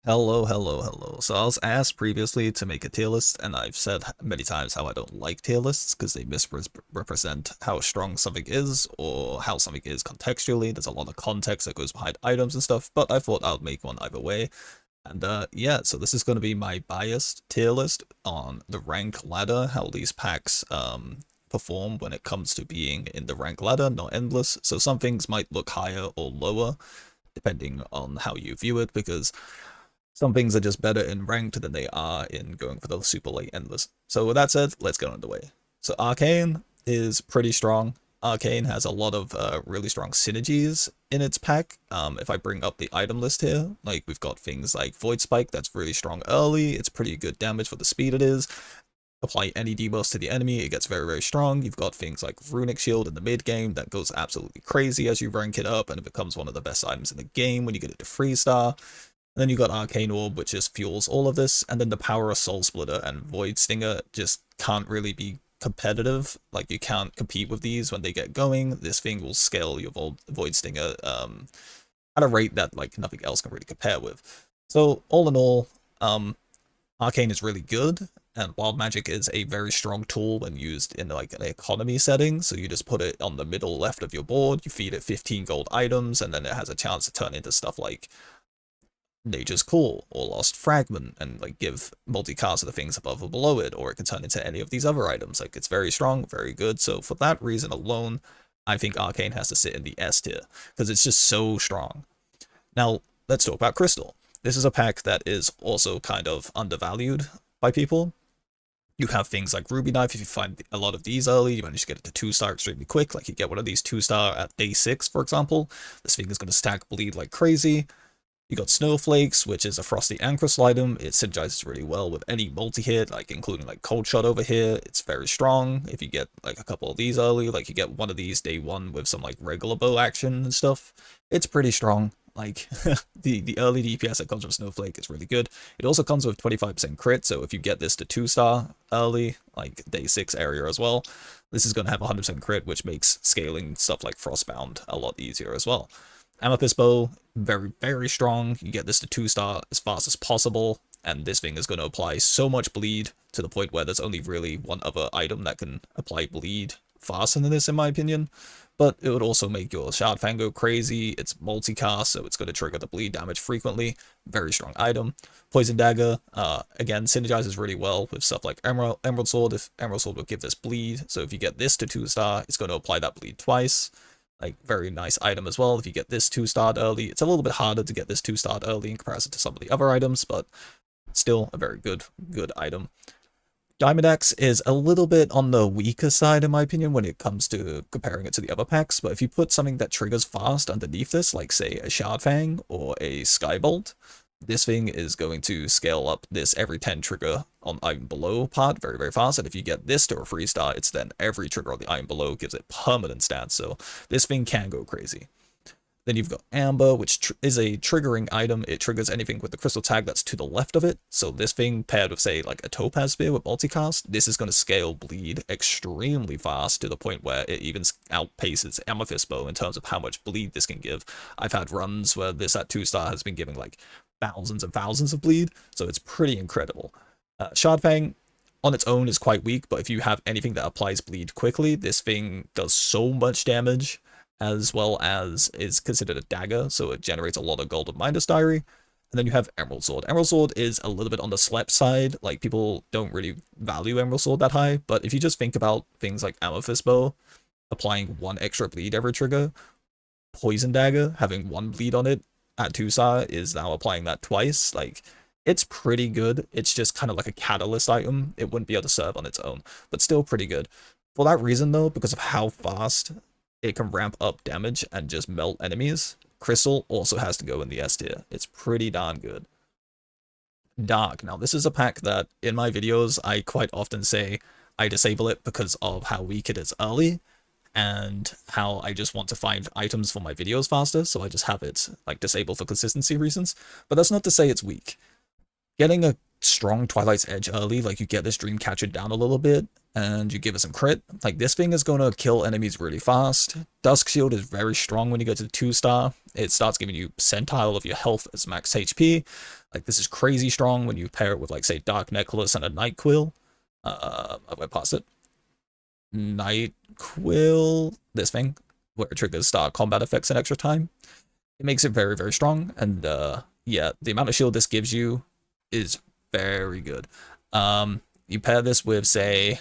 Hello, hello, hello. So I was asked previously to make a tier list, and I've said many times how I don't like tier lists because they misrepresent how strong something is or how something is contextually. There's a lot of context that goes behind items and stuff, but I thought I would make one either way. And yeah, so this is going to be my biased tier list on the rank ladder, how these packs perform when it comes to being in the rank ladder, not endless. So some things might look higher or lower depending on how you view it, because some things are just better in ranked than they are in going for the super late endless. So with that said, let's get underway. So Arcane is pretty strong. Arcane has a lot of really strong synergies in its pack. If I bring up the item list here, like we've got things like Void Spike that's really strong early. It's pretty good damage for the speed it is. Apply any debuffs to the enemy, it gets very, very strong. You've got things like Runic Shield in the mid game that goes absolutely crazy as you rank it up, and it becomes one of the best items in the game when you get it to 3-star. And then you got Arcane Orb, which just fuels all of this, and then the power of Soul Splitter and Void Stinger just can't really be competitive. Like, you can't compete with these when they get going. This thing will scale your Void Stinger at a rate that like nothing else can really compare with. So all in all, Arcane is really good, and Wild Magic is a very strong tool when used in like an economy setting. So you just put it on the middle left of your board, you feed it 15 gold items, and then it has a chance to turn into stuff like Nature's Call or Lost Fragment and like give multicast to the things above or below it, or it can turn into any of these other items. Like, it's very strong, very good. So for that reason alone, I think Arcane has to sit in the S tier because it's just so strong. Now let's talk about Crystal. This is a pack that is also kind of undervalued by people. You have things like Ruby Knife. If you find a lot of these early, you manage to get it to 2-star extremely quick. Like, you get one of these 2-star at day 6, for example. This thing is going to stack bleed like crazy. You got Snowflakes, which is a Frosty and Crystal item. It synergizes really well with any multi-hit, like including like Cold Shot over here. It's very strong. If you get like a couple of these early, like you get one of these day 1 with some like regular bow action and stuff, it's pretty strong. Like, the early DPS that comes from Snowflake is really good. It also comes with 25% crit, so if you get this to 2-star early, like day 6 area as well, this is going to have 100% crit, which makes scaling stuff like Frostbound a lot easier as well. Amethyst Bow, very, very strong. You get this to 2-star as fast as possible, and this thing is going to apply so much bleed to the point where there's only really one other item that can apply bleed faster than this, in my opinion. But it would also make your Shard Fang go crazy. It's multicast, so it's going to trigger the bleed damage frequently. Very strong item. Poison Dagger, again, synergizes really well with stuff like Emerald Sword. If Emerald Sword will give this bleed, so if you get this to 2-star, it's going to apply that bleed twice. Like, very nice item as well. If you get this 2-starred early, it's a little bit harder to get this 2-starred early in comparison to some of the other items, but still a very good item. Diamond Axe is a little bit on the weaker side, in my opinion, when it comes to comparing it to the other packs, but if you put something that triggers fast underneath this, like, say, a Shard Fang or a Skybolt, this thing is going to scale up this every 10 trigger on item below part very, very fast, and if you get this to a 3-star, it's then every trigger on the item below gives it permanent stats, so this thing can go crazy. Then you've got Amber, which is a triggering item. It triggers anything with the crystal tag that's to the left of it. So this thing paired with, say, like a Topaz Spear with multicast, this is going to scale bleed extremely fast to the point where it even outpaces Amethyst Bow in terms of how much bleed this can give. I've had runs where this at 2-star has been giving like thousands and thousands of bleed, so it's pretty incredible. Shard Fang on its own is quite weak, but if you have anything that applies bleed quickly, this thing does so much damage, as well as is considered a dagger, so it generates a lot of gold of Midas Diary. And then you have Emerald Sword. Emerald Sword is a little bit on the slept side, like people don't really value Emerald Sword that high, but if you just think about things like Amethyst Bow, applying 1 extra bleed every trigger, Poison Dagger, having 1 bleed on it at 2-star is now applying that twice, like, it's pretty good. It's just kind of like a catalyst item. It wouldn't be able to serve on its own, but still pretty good. For that reason, though, because of how fast it can ramp up damage and just melt enemies, Crystal also has to go in the S tier. It's pretty darn good. Dark. Now, this is a pack that, in my videos, I quite often say I disable it because of how weak it is early, and how I just want to find items for my videos faster, so I just have it, like, disabled for consistency reasons. But that's not to say it's weak. Getting a strong Twilight's Edge early, like you get this Dreamcatcher down a little bit, and you give it some crit, like this thing is going to kill enemies really fast. Dusk Shield is very strong when you get to 2-star. It starts giving you percentile of your health as max HP. Like, this is crazy strong when you pair it with, like, say, Dark Necklace and a Night Quill. I went past it. Night Quill, this thing, where it triggers start combat effects in extra time. It makes it very, very strong, and yeah, the amount of shield this gives you is very good. You pair this with, say,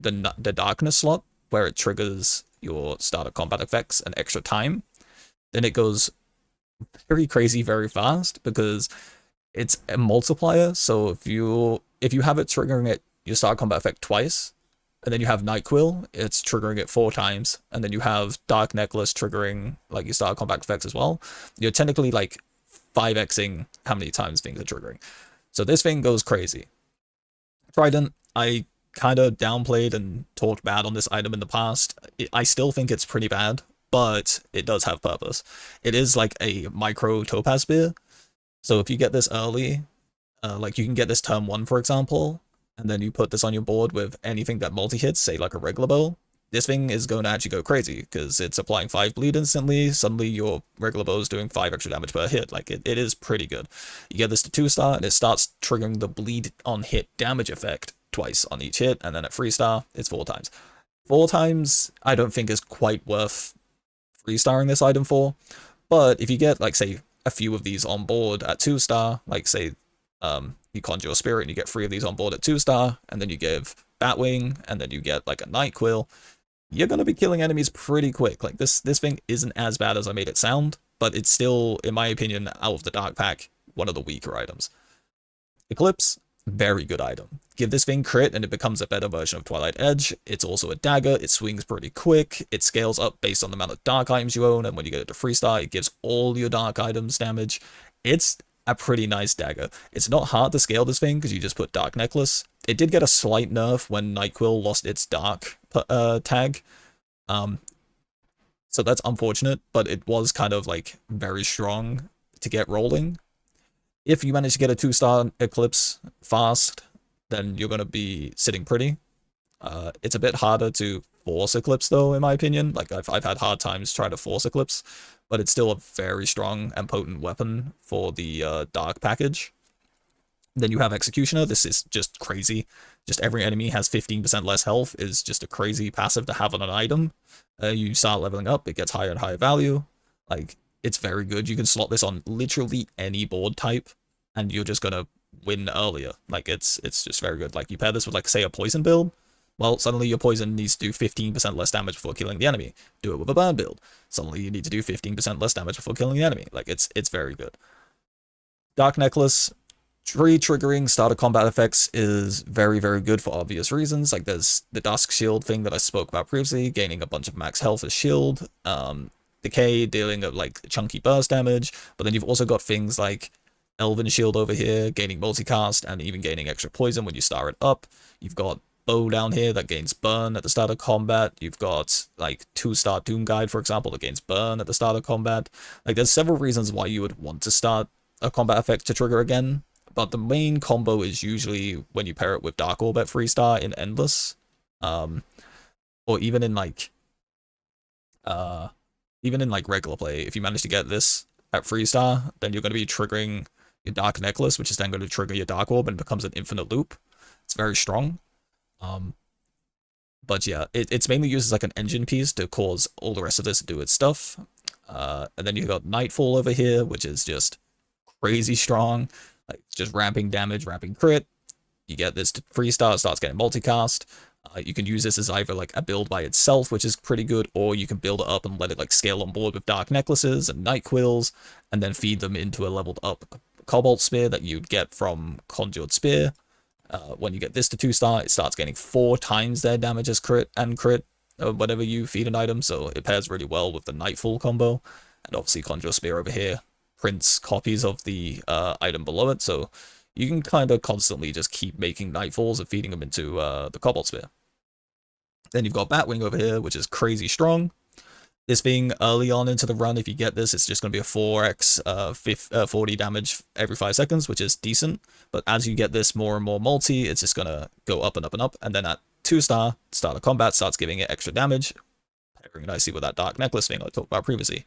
the Darkness slot, where it triggers your starter combat effects and extra time, then it goes very crazy very fast because it's a multiplier. So if you have it triggering it your start combat effect twice, and then you have Night Quill, it's triggering it 4 times, and then you have Dark Necklace triggering like your start combat effects as well, you're technically like 5xing how many times things are triggering. So this thing goes crazy. Trident, I kind of downplayed and talked bad on this item in the past. I still think it's pretty bad, but it does have purpose. It is like a micro topaz spear, so if you get this early, like you can get this turn 1, for example, and then you put this on your board with anything that multi-hits, say like a regular bow, this thing is going to actually go crazy, because it's applying 5 bleed instantly, suddenly your regular bow is doing 5 extra damage per hit. Like, it is pretty good. You get this to 2-star, and it starts triggering the bleed on hit damage effect twice on each hit, and then at 3-star, it's 4 times. 4 times, I don't think is quite worth 3-starring this item for, but if you get, like, say, a few of these on board at 2-star, like, say, you conjure a spirit and you get 3 of these on board at 2-star, and then you give Batwing, and then you get, like, a Night Quill, you're going to be killing enemies pretty quick. Like, this thing isn't as bad as I made it sound, but it's still, in my opinion, out of the Dark Pack, one of the weaker items. Eclipse, very good item. Give this thing crit and it becomes a better version of Twilight Edge. It's also a dagger, it swings pretty quick, it scales up based on the amount of dark items you own, and when you get it to 3-star, it gives all your dark items damage. It's a pretty nice dagger. It's not hard to scale this thing because you just put Dark Necklace. It did get a slight nerf when Night Quill lost its dark tag. So that's unfortunate, but it was kind of like very strong to get rolling. If you manage to get a 2-star Eclipse fast, then you're going to be sitting pretty. It's a bit harder to force Eclipse though, in my opinion. Like, I've had hard times trying to force Eclipse, but it's still a very strong and potent weapon for the Dark package. Then you have Executioner. This is just crazy. Just every enemy has 15% less health is just a crazy passive to have on an item. You start leveling up, it gets higher and higher value. Like, it's very good. You can slot this on literally any board type, and you're just gonna win earlier. Like, it's just very good. Like, you pair this with, like, say, a poison build, well, suddenly your poison needs to do 15% less damage before killing the enemy. Do it with a burn build. Suddenly you need to do 15% less damage before killing the enemy. Like, it's very good. Dark Necklace, triggering starter combat effects is very, very good for obvious reasons. Like, there's the Dusk Shield thing that I spoke about previously, gaining a bunch of max health as shield. Decay, dealing of, like, chunky burst damage. But then you've also got things like Elven Shield over here, gaining multicast, and even gaining extra poison when you star it up. You've got Bow down here that gains burn at the start of combat. You've got, like, 2-star Doom Guide, for example, that gains burn at the start of combat. Like, there's several reasons why you would want to start a combat effect to trigger again, but the main combo is usually when you pair it with Dark Orb at 3-star in Endless, or even in, like, regular play. If you manage to get this at 3-star, then you're going to be triggering your Dark Necklace, which is then going to trigger your Dark Orb, and it becomes an infinite loop. It's very strong. But yeah, it's mainly used as like an engine piece to cause all the rest of this to do its stuff. And then you got Nightfall over here, which is just crazy strong. Like, just ramping damage, ramping crit. You get this to 3-star, it starts getting multicast. You can use this as either like a build by itself, which is pretty good, or you can build it up and let it like scale on board with Dark Necklaces and Night Quills, and then feed them into a leveled up Cobalt Spear that you'd get from Conjured Spear. When you get this to 2-star, it starts gaining 4 times their damage as crit, whenever you feed an item, so it pairs really well with the Nightfall combo. And obviously Conjure Spear over here prints copies of the item below it, so you can kind of constantly just keep making Nightfalls and feeding them into the Cobalt Spear. Then you've got Batwing over here, which is crazy strong. This being early on into the run, if you get this, it's just going to be a 4x 40 damage every 5 seconds, which is decent. But as you get this more and more multi, it's just going to go up and up and up. And then at 2-star, start of combat starts giving it extra damage, pairing nicely with that Dark Necklace thing I talked about previously.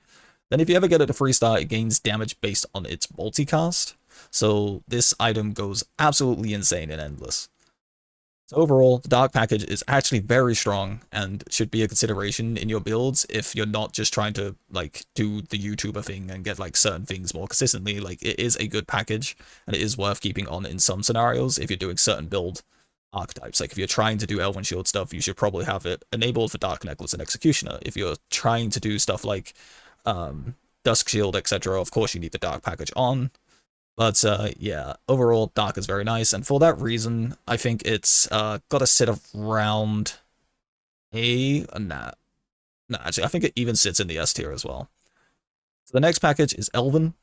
Then if you ever get it to 3-star, it gains damage based on its multicast. So this item goes absolutely insane and endless. So overall, the Dark package is actually very strong and should be a consideration in your builds if you're not just trying to like do the YouTuber thing and get like certain things more consistently. Like it is a good package and it is worth keeping on in some scenarios if you're doing certain build archetypes. Like if you're trying to do Elven Shield stuff, you should probably have it enabled for Dark Necklace and Executioner. If you're trying to do stuff like Dusk Shield, etc., of course you need the Dark package on. But yeah, overall, Dark is very nice, and for that reason, I think it's got to sit around A. Nah, actually, I think it even sits in the S tier as well. So the next package is Elven.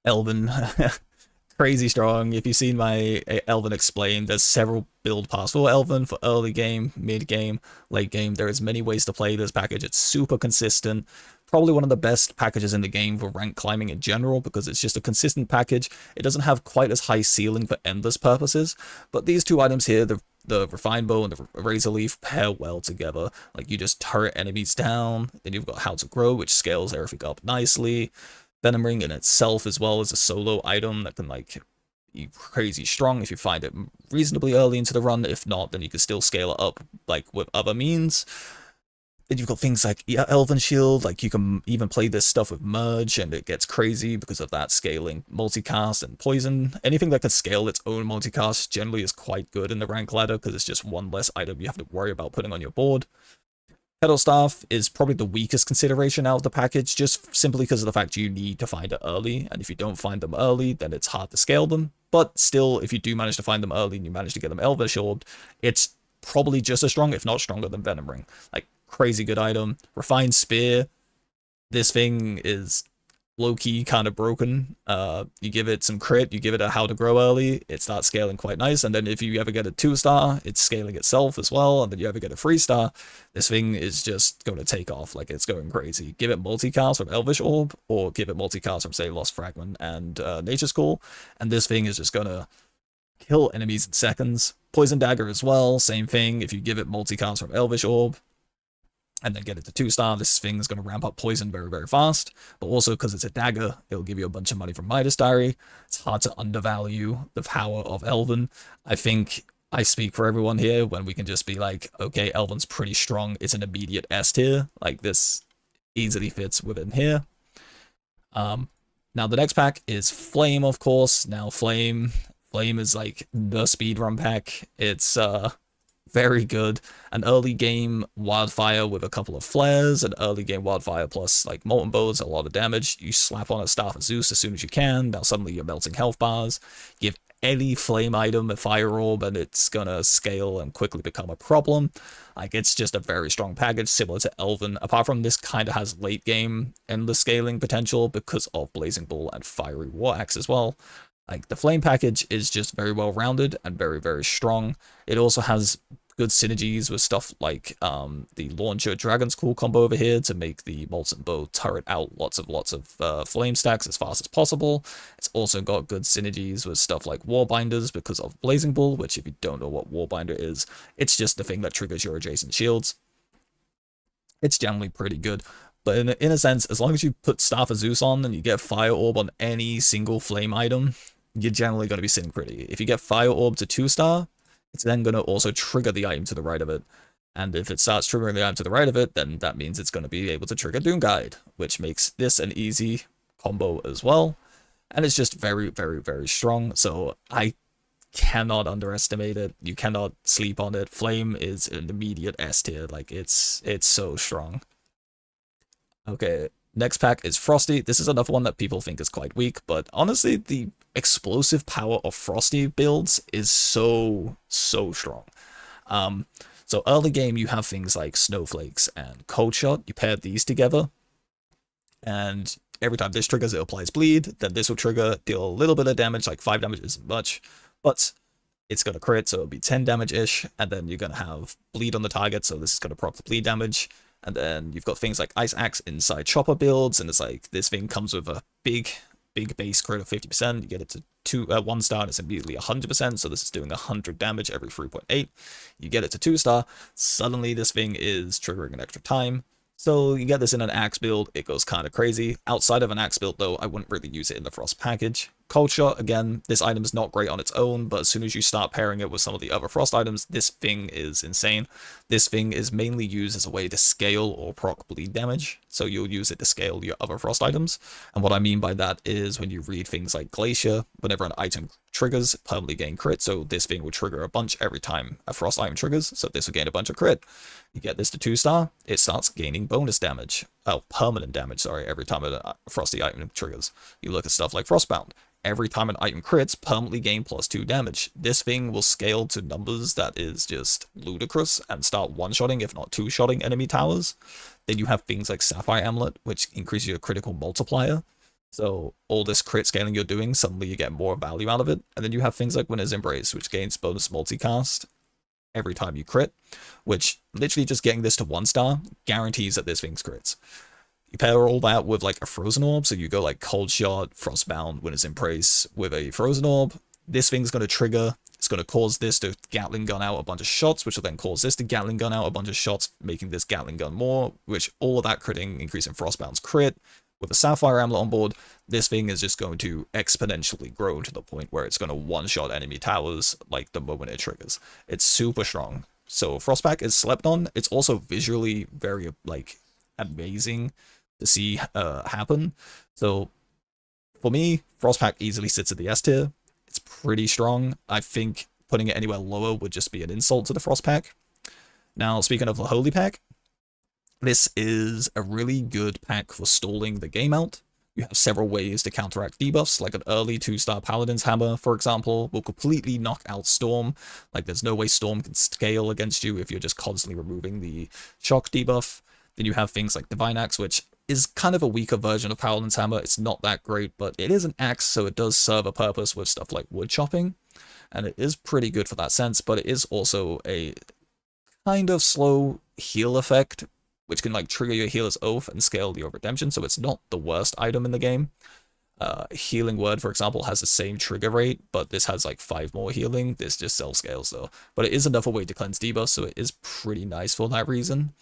Elven, crazy strong. If you've seen my Elven explained, there's several build paths for Elven for early game, mid game, late game. There is many ways to play this package. It's super consistent. Probably one of the best packages in the game for rank climbing in general because it's just a consistent package. It doesn't have quite as high ceiling for endless purposes, but these two items here, the Refined Bow and the Razor Leaf, pair well together. Like you just turret enemies down, then you've got How to Grow, which scales everything up nicely. Venom Ring in itself as well is a solo item that can like be crazy strong if you find it reasonably early into the run. If not, then you can still scale it up like with other means. Then you've got things like Elven Shield, like you can even play this stuff with Merge and it gets crazy because of that scaling multicast and Poison. Anything that can scale its own multicast generally is quite good in the rank ladder because it's just one less item you have to worry about putting on your board. Petal Staff is probably the weakest consideration out of the package, just simply because of the fact you need to find it early, and if you don't find them early, then it's hard to scale them. But still, if you do manage to find them early and you manage to get them Elvish Orbed, it's probably just as strong, if not stronger than Venom Ring. Like, crazy good item. Refined Spear, this thing is low-key kind of broken. You give it some crit, you give it a How to Grow early, it starts scaling quite nice, and then if you ever get a 2-star, it's scaling itself as well, and then you ever get a 3-star, this thing is just going to take off, like it's going crazy. Give it multicast from Elvish Orb, or give it multicast from, say, Lost Fragment and Nature's Call, and this thing is just going to kill enemies in seconds. Poison Dagger as well, same thing. If you give it multicast from Elvish Orb, and then get it to 2-star, this thing is going to ramp up poison very, very fast. But also, because it's a dagger, it'll give you a bunch of money from Midas Diary. It's hard to undervalue the power of Elven. I think I speak for everyone here when we can just be like, okay, Elven's pretty strong. It's an immediate S tier. Like, this easily fits within here. Now, the next pack is Flame, of course. Now, Flame is like the speedrun pack. It's, very good. An early game Wildfire with a couple of flares, an early game Wildfire plus like Molten Bows, a lot of damage. You slap on a Staff of Zeus as soon as you can. Now suddenly you're melting health bars. Give any flame item a Fire Orb and it's gonna scale and quickly become a problem. Like, it's just a very strong package, similar to Elven. Apart from this kind of has late game endless scaling potential because of Blazing Bull and Fiery War Axe as well. Like, the Flame package is just very well rounded and very, very strong. It also has good synergies with stuff like the Launcher Dragon's Call combo over here to make the Molten Bow turret out lots of flame stacks as fast as possible. It's also got good synergies with stuff like Warbinders because of Blazing Bull, which if you don't know what Warbinder is, it's just the thing that triggers your adjacent shields. It's generally pretty good. But in a sense, as long as you put Staff of Zeus on and you get Fire Orb on any single flame item, you're generally going to be sitting pretty. If you get Fire Orb to 2-star, it's then going to also trigger the item to the right of it. And if it starts triggering the item to the right of it, then that means it's going to be able to trigger Doom Guide, which makes this an easy combo as well. And it's just very, very, very strong. So I cannot underestimate it. You cannot sleep on it. Flame is an immediate S tier. Like, it's so strong. Okay, next pack is Frosty. This is another one that people think is quite weak, but honestly, the explosive power of Frosty builds is so strong. So early game, you have things like Snowflakes and Cold Shot. You pair these together, and every time this triggers, it applies Bleed. Then this will trigger, deal a little bit of damage, like 5 damage isn't much, but it's going to crit, so it'll be 10 damage-ish, and then you're going to have Bleed on the target, so this is going to proc the Bleed damage. And then you've got things like Ice Axe inside Chopper builds, and it's like this thing comes with a big base crit of 50%. You get it to 1-star, and it's immediately 100%, so this is doing 100 damage every 3.8. You get it to 2-star, suddenly this thing is triggering an extra time. So you get this in an Axe build, it goes kind of crazy. Outside of an Axe build, though, I wouldn't really use it in the Frost package. Cold Shot, again, this item is not great on its own, but as soon as you start pairing it with some of the other Frost items, this thing is insane. This thing is mainly used as a way to scale or proc bleed damage, so you'll use it to scale your other Frost items. And what I mean by that is when you read things like Glacier, whenever an item triggers, permanently gain crit, so this thing will trigger a bunch every time a Frost item triggers, so this will gain a bunch of crit. You get this to 2-star, it starts gaining bonus damage, permanent damage, sorry, every time a Frosty item triggers. You look at stuff like Frostbound. Every time an item crits, permanently gain +2 damage. This thing will scale to numbers that is just ludicrous and start one-shotting, if not two-shotting enemy towers. Then you have things like Sapphire Amulet, which increases your critical multiplier. So all this crit scaling you're doing, suddenly you get more value out of it. And then you have things like Winner's Embrace, which gains bonus multicast every time you crit, which literally just getting this to 1-star guarantees that this thing's crits. You pair all that with like a Frozen Orb, so you go like Cold Shot, Frostbound, Winner's Embrace with a Frozen Orb. This thing's going to trigger, it's going to cause this to Gatling Gun out a bunch of shots, which will then cause this to Gatling Gun out a bunch of shots, making this Gatling Gun more, which all of that critting, increasing Frostbound's crit. With a Sapphire Amulet on board, this thing is just going to exponentially grow to the point where it's going to one-shot enemy towers like the moment it triggers. It's super strong. So Frostpack is slept on. It's also visually very like amazing to see happen. So for me, Frostpack easily sits at the S tier. It's pretty strong. I think putting it anywhere lower would just be an insult to the Frostpack. Now, speaking of the Holy Pack, this is a really good pack for stalling the game out. You have several ways to counteract debuffs, like an early 2-star Paladin's Hammer, for example, will completely knock out Storm. Like, there's no way Storm can scale against you if you're just constantly removing the shock debuff. Then you have things like Divine Axe, which is kind of a weaker version of Paladin's Hammer. It's not that great, but it is an axe, so it does serve a purpose with stuff like wood chopping. And it is pretty good for that sense, but it is also a kind of slow heal effect, which can like trigger your Healer's Oath and scale your Redemption, so it's not the worst item in the game. Healing Word, for example, has the same trigger rate, but this has like 5 more healing. This just self-scales though. But it is another way to cleanse debuffs, so it is pretty nice for that reason.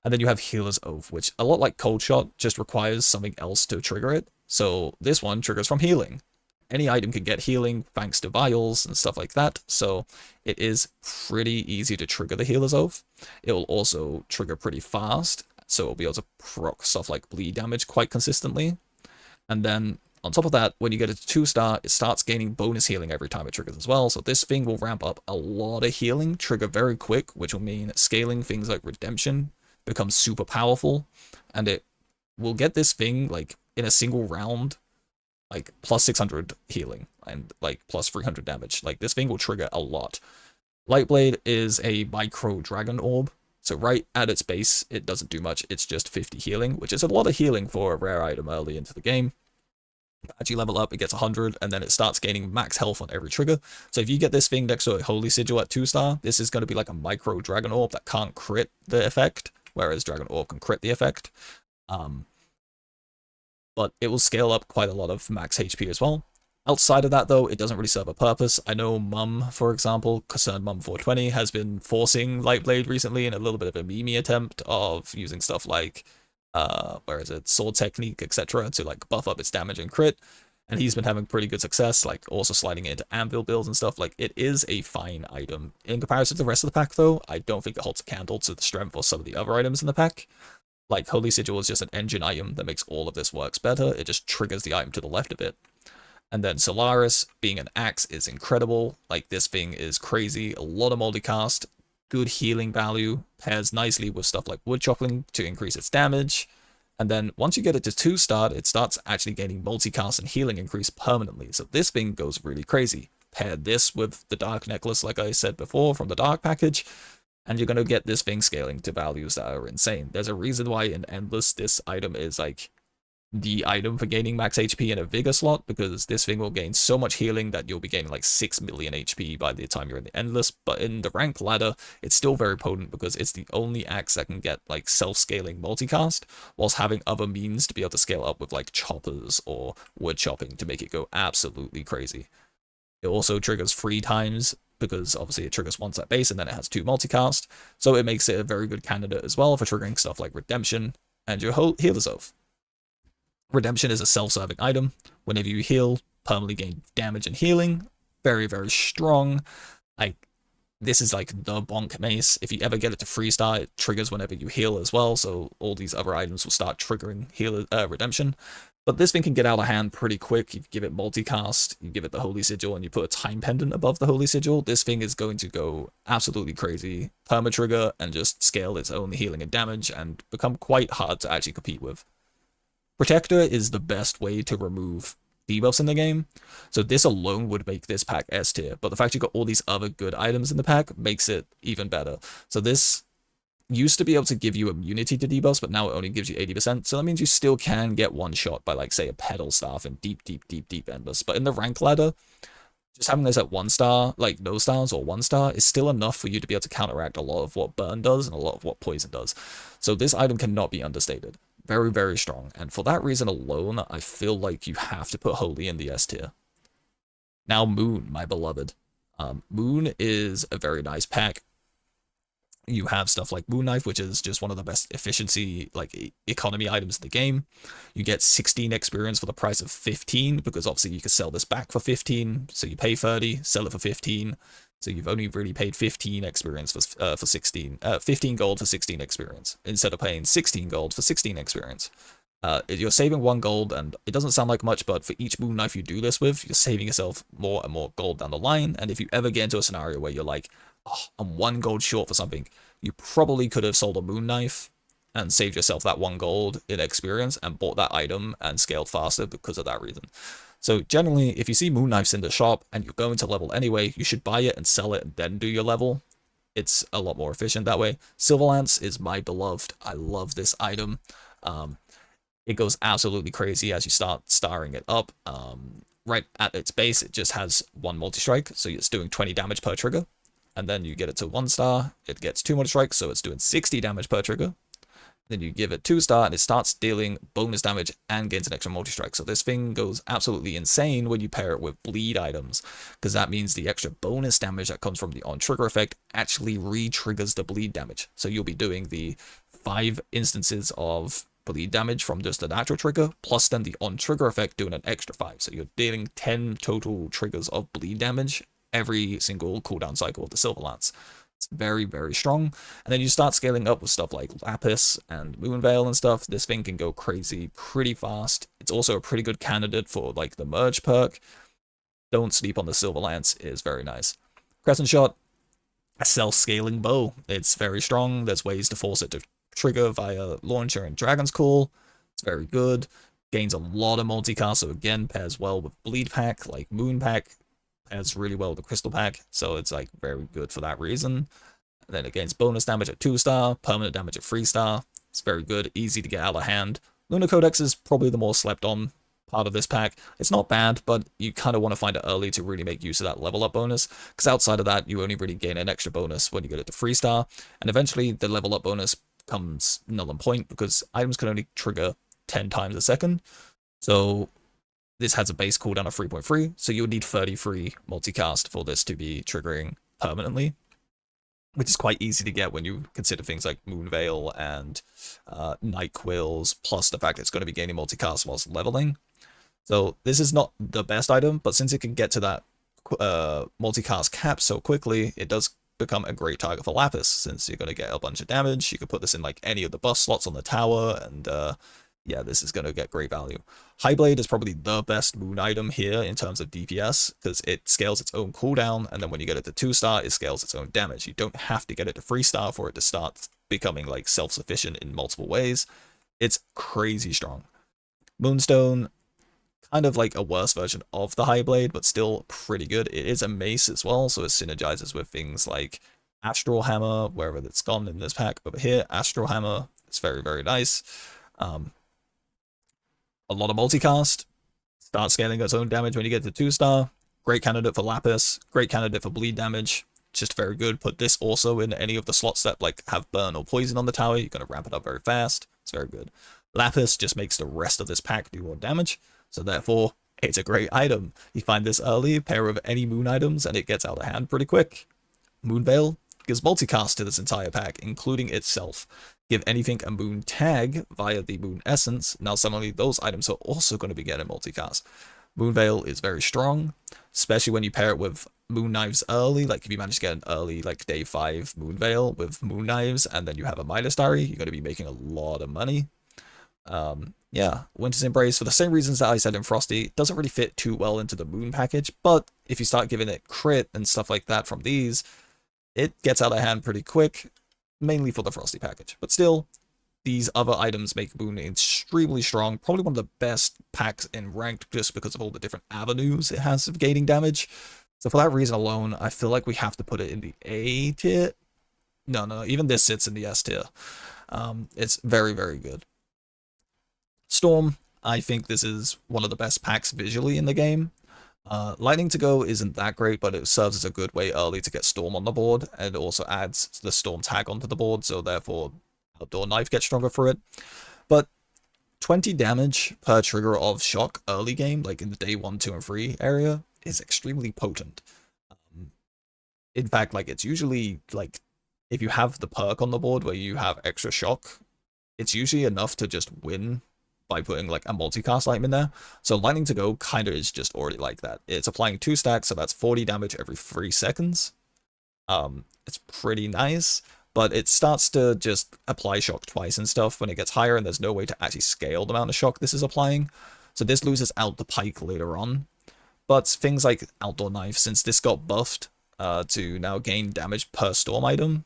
And then you have Healer's Oath, which a lot like Cold Shot just requires something else to trigger it. So this one triggers from healing. Any item can get healing thanks to vials and stuff like that, so it is pretty easy to trigger the Healer's Oath. It will also trigger pretty fast, so it'll be able to proc stuff like bleed damage quite consistently. And then on top of that, when you get it to 2-star, it starts gaining bonus healing every time it triggers as well, so this thing will ramp up a lot of healing, trigger very quick, which will mean scaling things like Redemption becomes super powerful, and it will get this thing like in a single round like plus 600 healing and like plus 300 damage. Like this thing will trigger a lot. Lightblade is a micro dragon orb, so right at its base it doesn't do much. It's just 50 healing, which is a lot of healing for a rare item early into the game. As you level up, it gets 100, and then it starts gaining max health on every trigger. So if you get this thing next to a Holy Sigil at 2-star, this is going to be like a micro dragon orb that can't crit the effect, whereas Dragon Orb can crit the effect. But it will scale up quite a lot of max HP as well. Outside of that, though, it doesn't really serve a purpose. I know Mum, for example, Concerned Mum 420, has been forcing Lightblade recently in a little bit of a meme attempt of using stuff like, Sword Technique, etc. to like buff up its damage and crit. And he's been having pretty good success, like also sliding it into Anvil builds and stuff. Like, it is a fine item. In comparison to the rest of the pack, though, I don't think it holds a candle to the strength of some of the other items in the pack. Like, Holy Sigil is just an engine item that makes all of this works better. It just triggers the item to the left of it. And then Solaris, being an axe, is incredible. Like, this thing is crazy. A lot of multicast, good healing value, pairs nicely with stuff like wood chopping to increase its damage. And then once you get it to 2-star, it starts actually gaining multicast and healing increase permanently. So this thing goes really crazy. Pair this with the Dark Necklace, like I said before, from the Dark package, and you're going to get this thing scaling to values that are insane. There's a reason why in Endless this item is like the item for gaining max HP in a Vigor slot, because this thing will gain so much healing that you'll be gaining like 6 million HP by the time you're in the Endless. But in the ranked ladder, it's still very potent because it's the only axe that can get like self-scaling multicast, whilst having other means to be able to scale up with like choppers or wood chopping to make it go absolutely crazy. It also triggers 3 times, because obviously it triggers once at base and then it has 2 multicast, so it makes it a very good candidate as well for triggering stuff like Redemption and your whole Healer's Oath. Redemption is a self-serving item. Whenever you heal, permanently gain damage and healing. Very, very strong. Like, this is like the bonk mace. If you ever get it to 3-star, it triggers whenever you heal as well, so all these other items will start triggering heal redemption. But this thing can get out of hand pretty quick. You give it multicast, you give it the Holy Sigil, and you put a time pendant above the Holy Sigil. This thing is going to go absolutely crazy, perma-trigger, and just scale its own healing and damage, and become quite hard to actually compete with. Protector is the best way to remove debuffs in the game, so this alone would make this pack S tier, but the fact you got all these other good items in the pack makes it even better. So this used to be able to give you immunity to debuffs, but now it only gives you 80%, so that means you still can get one shot by, like, say, a pedal staff and deep endless. But in the rank ladder, just having this at 1-star, like no stars or 1-star, is still enough for you to be able to counteract a lot of what burn does and a lot of what poison does. So this item cannot be understated. Very, very strong. And for that reason alone, I feel like you have to put Holy in the S tier. Now Moon, my beloved. Moon is a very nice pack. You have stuff like Moon Knife, which is just one of the best efficiency, like, economy items in the game. You get 16 experience for the price of 15, because obviously you can sell this back for 15, so you pay 30, sell it for 15. So you've only really paid 15 experience for 15 gold for 16 experience, instead of paying 16 gold for 16 experience. You're saving 1 gold, and it doesn't sound like much, but for each Moon Knife you do this with, you're saving yourself more and more gold down the line. And if you ever get into a scenario where you're like, oh, I'm 1 gold short for something, you probably could have sold a Moon Knife and saved yourself that 1 gold in experience and bought that item and scaled faster because of that reason. So generally, if you see Moon Knives in the shop and you're going to level anyway, you should buy it and sell it and then do your level. It's a lot more efficient that way. Silver Lance is my beloved. I love this item. It goes absolutely crazy as you start starring it up. Right at its base, it just has 1 multi-strike, so it's doing 20 damage per trigger. And then you get it to 1-star, it gets 2 multi-strikes, so it's doing 60 damage per trigger. Then you give it 2-star, and it starts dealing bonus damage and gains an extra multi-strike. So this thing goes absolutely insane when you pair it with bleed items, because that means the extra bonus damage that comes from the on-trigger effect actually re-triggers the bleed damage. So you'll be doing the 5 instances of bleed damage from just the natural trigger, plus then the on-trigger effect doing an extra 5. So you're dealing 10 total triggers of bleed damage every single cooldown cycle of the Silver Lance. It's very, very strong. And then you start scaling up with stuff like Lapis and Moonveil and stuff. This thing can go crazy pretty fast. It's also a pretty good candidate for, like, the merge perk. Don't sleep on the Silver Lance, is very nice. Crescent Shot, a self-scaling bow. It's very strong. There's ways to force it to trigger via Launcher and Dragon's Call. It's very good. Gains a lot of multicast, so again, pairs well with Bleed Pack, like Moon Pack. Pairs really well with the Crystal Pack, so it's, like, very good for that reason. And then it gains bonus damage at 2-star, permanent damage at 3-star. It's very good, easy to get out of hand. Lunar Codex is probably the more slept on part of this pack. It's not bad, but you kind of want to find it early to really make use of that level up bonus, because outside of that, you only really gain an extra bonus when you get it to 3-star, and eventually the level up bonus becomes null and point, because items can only trigger 10 times a second. So this has a base cooldown of 3.3, so you would need 33 multicast for this to be triggering permanently, which is quite easy to get when you consider things like Moonveil and Night Quills, plus the fact that it's going to be gaining multicast whilst leveling. So this is not the best item, but since it can get to that multicast cap so quickly, it does become a great target for Lapis, since you're going to get a bunch of damage. You could put this in, like, any of the buff slots on the tower, and yeah, this is going to get great value. Highblade is probably the best moon item here in terms of DPS, because it scales its own cooldown, and then when you get it to 2-star, it scales its own damage. You don't have to get it to 3-star for it to start becoming, like, self-sufficient in multiple ways. It's crazy strong. Moonstone, kind of like a worse version of the Highblade, but still pretty good. It is a mace as well, so it synergizes with things like Astral Hammer, wherever that's gone in this pack. Over here, Astral Hammer, it's very, very nice. A lot of multicast, start scaling its own damage when you get to 2-star. Great candidate for Lapis, great candidate for bleed damage, just very good. Put this also in any of the slots that, like, have burn or poison on the tower. You're going to ramp it up very fast. It's very good. Lapis just makes the rest of this pack do more damage, so therefore it's a great item. You find this early, pair with any moon items, and it gets out of hand pretty quick. Moonveil gives multicast to this entire pack, including itself. Give anything a moon tag via the moon essence. Now suddenly those items are also going to be getting multicast. Moonveil is very strong, especially when you pair it with Moon Knives early. Like if you manage to get an early, like day 5 Moonveil with Moon Knives, and then you have a Midas Diary, you're going to be making a lot of money. Yeah, Winter's Embrace, for the same reasons that I said in Frosty, doesn't really fit too well into the Moon package, but if you start giving it crit and stuff like that from these, it gets out of hand pretty quick, mainly for the Frosty package. But still, these other items make Moon extremely strong, probably one of the best packs in Ranked just because of all the different avenues it has of gaining damage. So for that reason alone, I feel like we have to put it in the A tier. No, even this sits in the S tier. It's very, very good. Storm, I think this is one of the best packs visually in the game. Lightning to Go isn't that great, but it serves as a good way early to get Storm on the board, and it also adds the Storm tag onto the board, so therefore Outdoor Knife gets stronger for it. But 20 damage per trigger of shock early game, like in the day 1, 2, and 3 area, is extremely potent. In fact, like it's usually like if you have the perk on the board where you have extra shock, it's usually enough to just win by putting like a multicast item in there. So Lightning to Go kind of is just already like that. It's applying 2 stacks, so that's 40 damage every 3 seconds. It's pretty nice, but it starts to just apply shock twice and stuff when it gets higher, and there's no way to actually scale the amount of shock this is applying. So this loses out the pike later on. But things like Outdoor Knife, since this got buffed to now gain damage per storm item,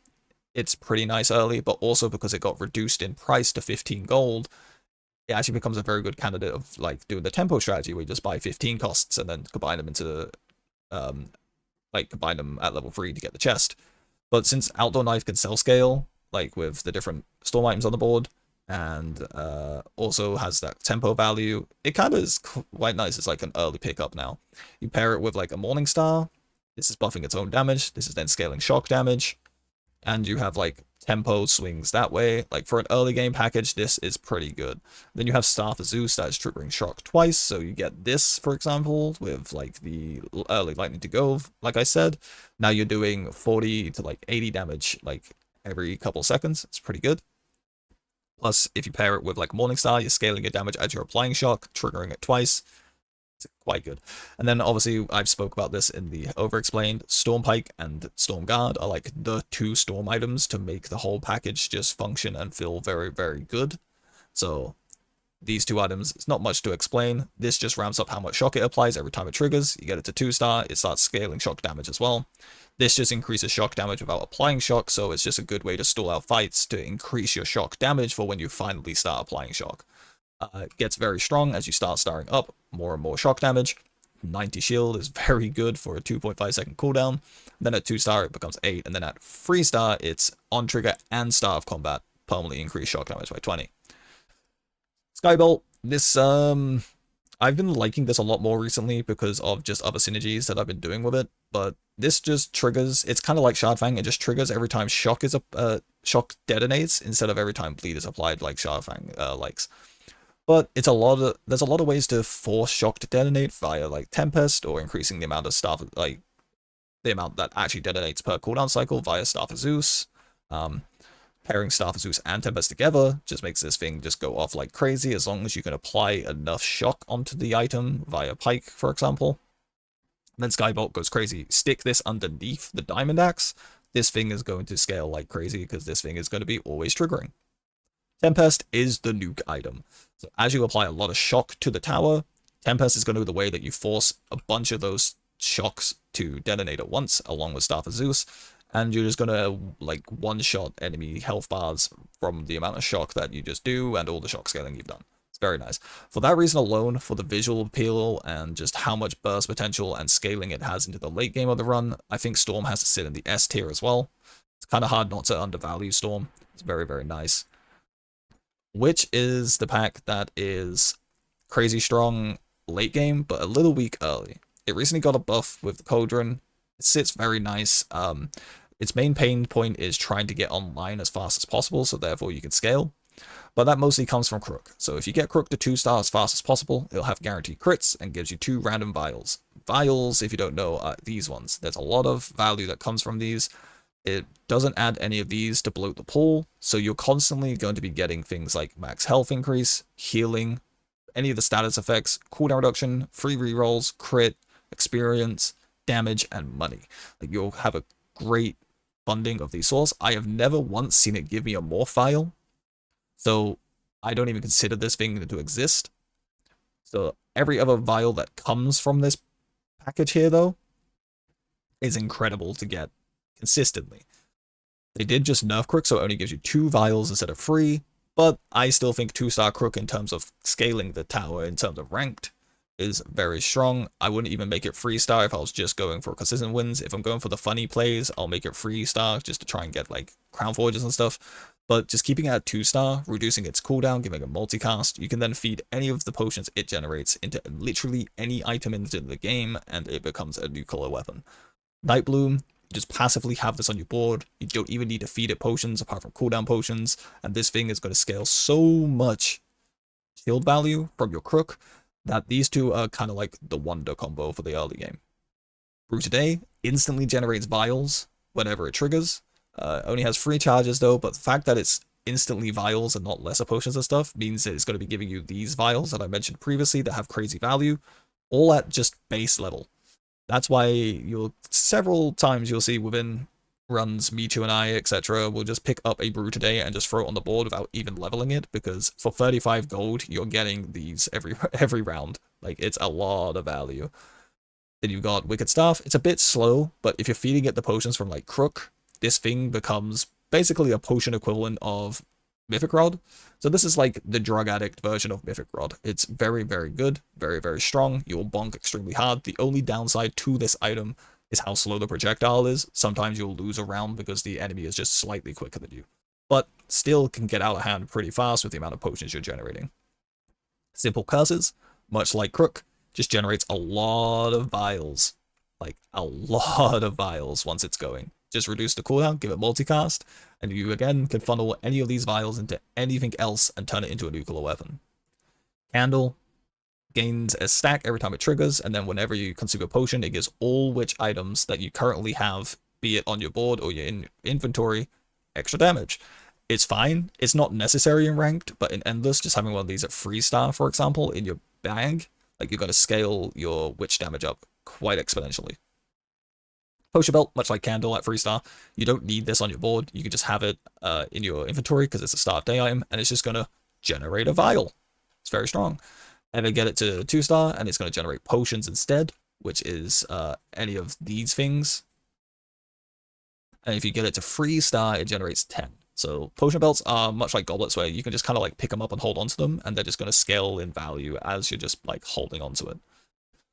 it's pretty nice early, but also because it got reduced in price to 15 gold, it actually becomes a very good candidate of like doing the tempo strategy where you just buy 15 costs and then combine them into combine them at level 3 to get the chest. But since Outdoor Knife can self-scale, like with the different storm items on the board, and also has that tempo value, it kind of is quite nice. It's like an early pickup now. You pair it with like a Morning Star, this is buffing its own damage, this is then scaling shock damage, and you have like tempo swings that way. Like for an early game package, this is pretty good. Then you have Staff of Zeus that is triggering shock twice, so you get this, for example, with like the early Lightning to Go, like I said. Now you're doing 40 to like 80 damage like every couple seconds. It's pretty good. Plus, if you pair it with like Morningstar, you're scaling your damage as you're applying shock, triggering it twice. It's quite good. And then obviously, I've spoke about this in the over-explained. Storm Pike and Storm Guard are like the 2 storm items to make the whole package just function and feel very, very good. So these 2 items, it's not much to explain. This just ramps up how much shock it applies every time it triggers. You get it to 2-star, it starts scaling shock damage as well. This just increases shock damage without applying shock, so it's just a good way to stall out fights to increase your shock damage for when you finally start applying shock. It gets very strong as you start starring up, more and more shock damage. 90 shield is very good for a 2.5 second cooldown. Then at 2-star it becomes 8, and then at 3-star it's on trigger and start of combat, permanently increase shock damage by 20. Skybolt, this I've been liking this a lot more recently because of just other synergies that I've been doing with it, but this just triggers, it's kind of like Shardfang, it just triggers every time shock is shock detonates instead of every time bleed is applied like Shardfang likes. But it's there's a lot of ways to force shock to detonate via like Tempest, or increasing the amount of stuff, like the amount that actually detonates per cooldown cycle via Staff of Zeus. Pairing Staff of Zeus and Tempest together just makes this thing just go off like crazy, as long as you can apply enough shock onto the item via Pike, for example. Then Skybolt goes crazy. Stick this underneath the Diamond Axe. This thing is going to scale like crazy because this thing is going to be always triggering. Tempest is the nuke item. So as you apply a lot of shock to the tower, Tempest is going to be the way that you force a bunch of those shocks to detonate at once, along with Staff of Zeus, and you're just going to like one-shot enemy health bars from the amount of shock that you just do and all the shock scaling you've done. It's very nice. For that reason alone, for the visual appeal and just how much burst potential and scaling it has into the late game of the run, I think Storm has to sit in the S tier as well. It's kind of hard not to undervalue Storm. It's very, very nice. Which is the pack that is crazy strong late game, but a little weak early. It recently got a buff with the Cauldron. It sits very nice. Its main pain point is trying to get online as fast as possible, so therefore you can scale. But that mostly comes from Crook. So if you get Crook to 2-star as fast as possible, it'll have guaranteed crits and gives you 2 random vials. Vials, if you don't know, are these ones. There's a lot of value that comes from these. It doesn't add any of these to bloat the pool, so you're constantly going to be getting things like max health increase, healing, any of the status effects, cooldown reduction, free rerolls, crit, experience, damage, and money. Like, you'll have a great funding of these sources. I have never once seen it give me a morph vial, so I don't even consider this thing to exist. So every other vial that comes from this package here, though, is incredible to get consistently. They did just nerf Crook, so it only gives you 2 vials instead of 3, but I still think 2-star Crook in terms of scaling the tower, in terms of ranked, is very strong. I wouldn't even make it 3-star if I was just going for consistent wins. If I'm going for the funny plays, I'll make it 3-star just to try and get like Crown Forges and stuff. But just keeping it at 2-star, reducing its cooldown, giving it multicast, you can then feed any of the potions it generates into literally any item in the game, and it becomes a nuclear weapon. Night Bloom, you just passively have this on your board. You don't even need to feed it potions apart from cooldown potions, and this thing is going to scale so much shield value from your Crook that these two are kind of like the wonder combo for the early game. Brew Today instantly generates vials whenever it triggers. Only has 3 charges though, but the fact that it's instantly vials and not lesser potions and stuff means that it's going to be giving you these vials that I mentioned previously that have crazy value, all at just base level. That's why several times you'll see within runs, Michu and I, etc., will just pick up a Brew Today and just throw it on the board without even leveling it, because for 35 gold, you're getting these every round. Like, it's a lot of value. Then you've got Wicked Staff. It's a bit slow, but if you're feeding it the potions from, like, Crook, this thing becomes basically a potion equivalent of Mythic Rod. So this is like the drug addict version of Mythic Rod. It's very, very good, very, very strong. You will bonk extremely hard. The only downside to this item is how slow the projectile is. Sometimes you'll lose a round because the enemy is just slightly quicker than you, but still can get out of hand pretty fast with the amount of potions you're generating. Simple Curses, much like Crook, just generates a lot of vials. Like, a lot of vials once it's going. Just reduce the cooldown, give it multicast, and you again can funnel any of these vials into anything else and turn it into a nuclear weapon. Candle gains a stack every time it triggers, and then whenever you consume a potion, it gives all witch items that you currently have, be it on your board or your inventory, extra damage. It's fine. It's not necessary in ranked, but in Endless, just having one of these at 3-star, for example, in your bag, like, you're going to scale your witch damage up quite exponentially. Potion Belt, much like Candle at 3-star, you don't need this on your board. You can just have it in your inventory because it's a start day item, and it's just going to generate a vial. It's very strong. And then get it to 2-star, and it's going to generate potions instead, which is any of these things. And if you get it to 3-star, it generates 10. So Potion Belts are much like Goblets, where you can just kind of like pick them up and hold onto them, and they're just going to scale in value as you're just like holding onto it.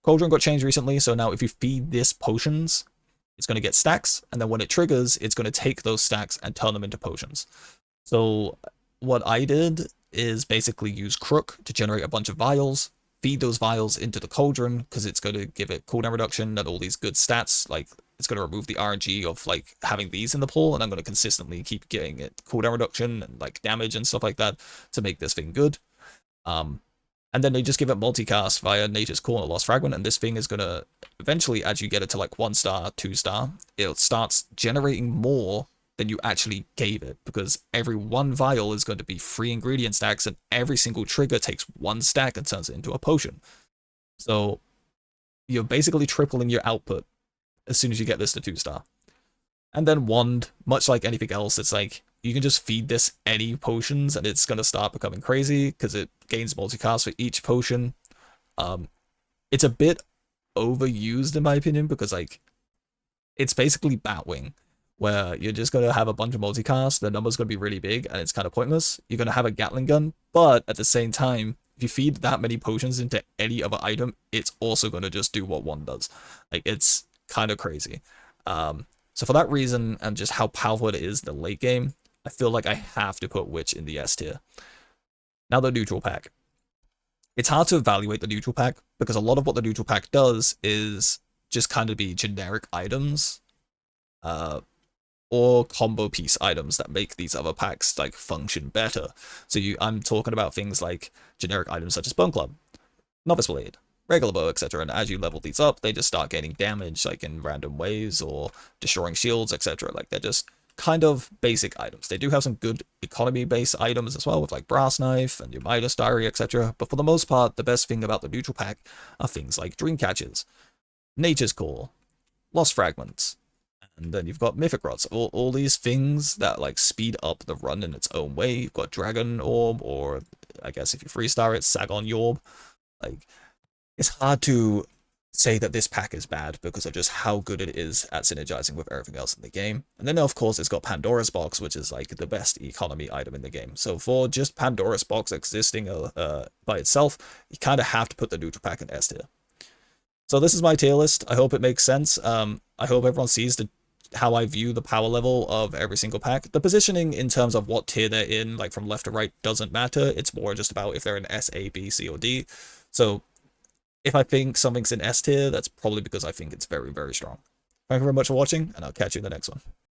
Cauldron got changed recently, so now if you feed this potions, it's going to get stacks, and then when it triggers, it's going to take those stacks and turn them into potions. So what I did is basically use Crook to generate a bunch of vials, feed those vials into the Cauldron, because it's going to give it cooldown reduction and all these good stats. Like, it's going to remove the RNG of like having these in the pool, and I'm going to consistently keep getting it cooldown reduction and like damage and stuff like that to make this thing good. And then they just give it multicast via Nature's Core and a Lost Fragment, and this thing is going to eventually, as you get it to like 1-star, 2-star, it starts generating more than you actually gave it, because every 1 vial is going to be 3 ingredient stacks, and every single trigger takes 1 stack and turns it into a potion. So you're basically tripling your output as soon as you get this to 2-star. And then Wand, much like anything else, it's like, you can just feed this any potions and it's going to start becoming crazy because it gains multicast for each potion. It's a bit overused in my opinion, because like, it's basically Batwing, where you're just going to have a bunch of multicast, the number's going to be really big, and it's kind of pointless. You're going to have a Gatling gun, but at the same time, if you feed that many potions into any other item, it's also going to just do what one does. Like, it's kind of crazy. So for that reason, and just how powerful it is in the late game, I feel like I have to put Witch in the S tier. Now the neutral pack. It's hard to evaluate the neutral pack, because a lot of what the neutral pack does is just kind of be generic items, or combo piece items that make these other packs like function better. So I'm talking about things like generic items such as Bone Club, Novice Blade, regular bow, etc. And as you level these up, they just start gaining damage like in random ways or destroying shields, etc. Like, they're just kind of basic items. They do have some good economy-based items as well, with like Brass Knife and your Midas Diary, etc. But for the most part, the best thing about the neutral pack are things like Dream Catchers, Nature's Call, Lost Fragments, and then you've got Mythic Rods. All these things that like speed up the run in its own way. You've got Dragon Orb, or I guess if you freestar it, Sagon Orb. Like, it's hard to say that this pack is bad because of just how good it is at synergizing with everything else in the game. And then of course it's got Pandora's Box, which is like the best economy item in the game. So for just Pandora's Box existing by itself, you kind of have to put the neutral pack in S tier. So this is my tier list. I hope it makes sense. I hope everyone sees how I view the power level of every single pack. The positioning in terms of what tier they're in, like from left to right, doesn't matter. It's more just about if they're in S, A, B, C, or D. So if I think something's in S tier, that's probably because I think it's very, very strong. Thank you very much for watching, and I'll catch you in the next one.